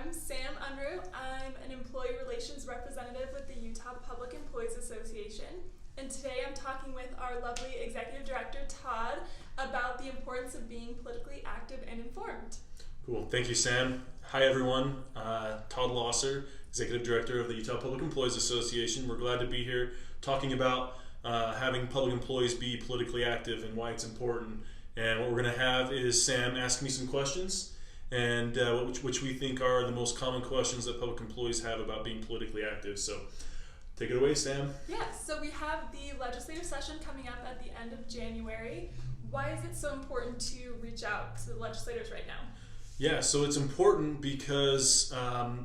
I'm Sam Unruh. I'm an employee relations representative with the Utah Public Employees Association. And today I'm talking with our lovely Executive Director, Todd, about the importance of being politically active and informed. Cool. Thank you, Sam. Hi, everyone. Todd Losser, Executive Director of the Utah Public Employees Association. We're glad to be here talking about having public employees be politically active and why it's important. And what we're going to have is Sam ask me some questions, and which we think are the most common questions that public employees have about being politically active. So take it away, Sam. Yes, so we have the legislative session coming up at the end of January. Why is it so important to reach out to the legislators right now? Yeah, so it's important because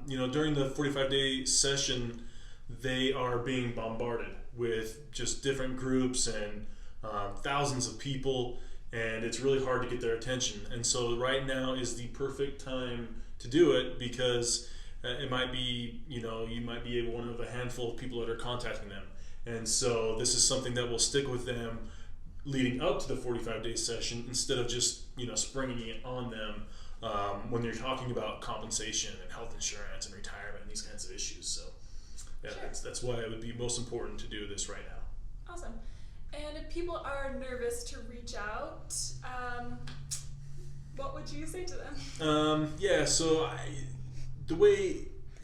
during the 45-day session, they are being bombarded with just different groups and thousands of people, and it's really hard to get their attention. And so right now is the perfect time to do it because it might be, you might be one of a handful of people that are contacting them. And so this is something that will stick with them leading up to the 45-day session instead of just, springing it on them when you're talking about compensation and health insurance and retirement and these kinds of issues. So yeah, sure. That's why it would be most important to do this right now. Awesome. And if people are nervous to reach out, what would you say to them?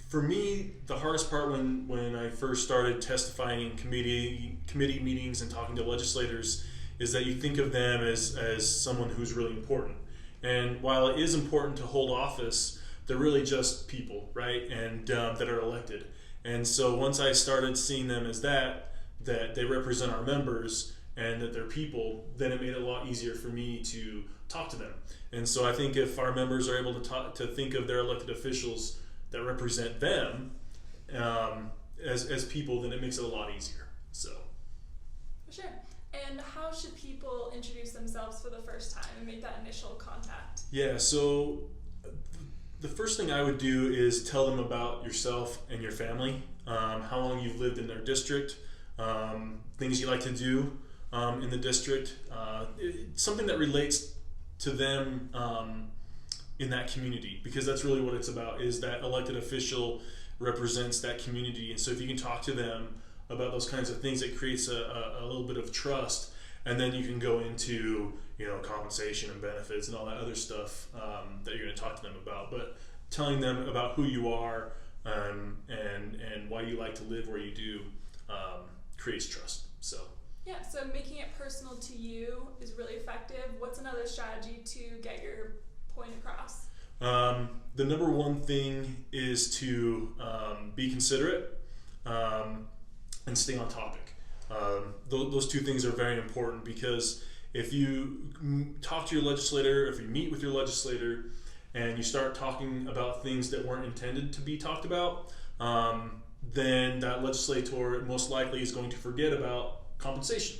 For me, the hardest part when I first started testifying in committee meetings and talking to legislators is that you think of them as someone who's really important. And while it is important to hold office, they're really just people, right? And that are elected. And so once I started seeing them as that they represent our members and that they're people, then it made it a lot easier for me to talk to them. And so I think if our members are able to think of their elected officials that represent them as people, then it makes it a lot easier. So. For sure. And how should people introduce themselves for the first time and make that initial contact? Yeah, so the first thing I would do is tell them about yourself and your family, how long you've lived in their district, things you like to do in the district, something that relates to them in that community, because that's really what it's about, is that elected official represents that community. And so if you can talk to them about those kinds of things, it creates a little bit of trust, and then you can go into compensation and benefits and all that other stuff that you're going to talk to them about. But telling them about who you are and why you like to live where you do creates trust. So yeah, so making it personal to you is really effective. What's another strategy to get your point across? The number one thing is to be considerate and stay on topic. Those two things are very important, because if you talk to your legislator, if you meet with your legislator and you start talking about things that weren't intended to be talked about, then that legislator most likely is going to forget about compensation,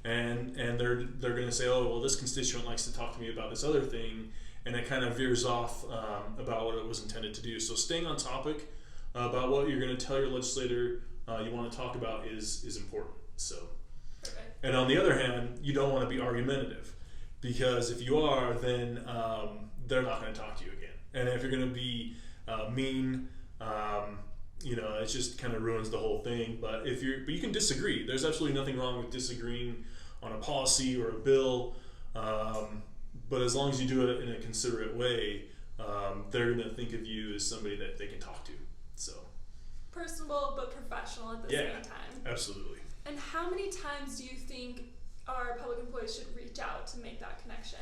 and they're going to say, oh, well, this constituent likes to talk to me about this other thing, and it kind of veers off about what it was intended to do. So staying on topic about what you're going to tell your legislator you want to talk about is important. So, perfect. And on the other hand, you don't want to be argumentative, because if you are, then they're not going to talk to you again. And if you're going to be mean, it just kind of ruins the whole thing. But you can disagree. There's absolutely nothing wrong with disagreeing on a policy or a bill. But as long as you do it in a considerate way, they're going to think of you as somebody that they can talk to. So personable but professional at the same time. Absolutely. And how many times do you think our public employees should reach out to make that connection?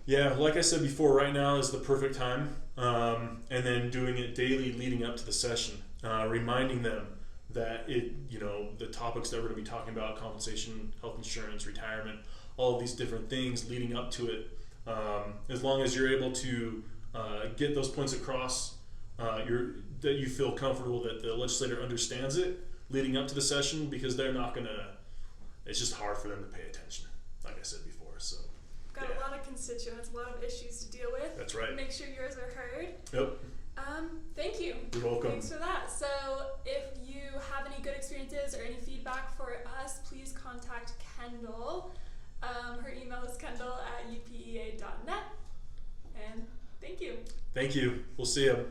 Yeah, like I said before, right now is the perfect time, and then doing it daily leading up to the session, reminding them that the topics that we're going to be talking about, compensation, health insurance, retirement, all of these different things leading up to it. As long as you're able to get those points across, that you feel comfortable that the legislator understands it leading up to the session, because they're not going to, it's just hard for them to pay attention, like I said before. So got a lot of constituents, a lot of issues to deal with. That's right. Make sure yours are heard. Yep. Thank you. You're welcome. Thanks for that. So if you have any good experiences or any feedback for us, please contact Kendall. Her email is kendall@upea.net. And thank you. Thank you. We'll see you.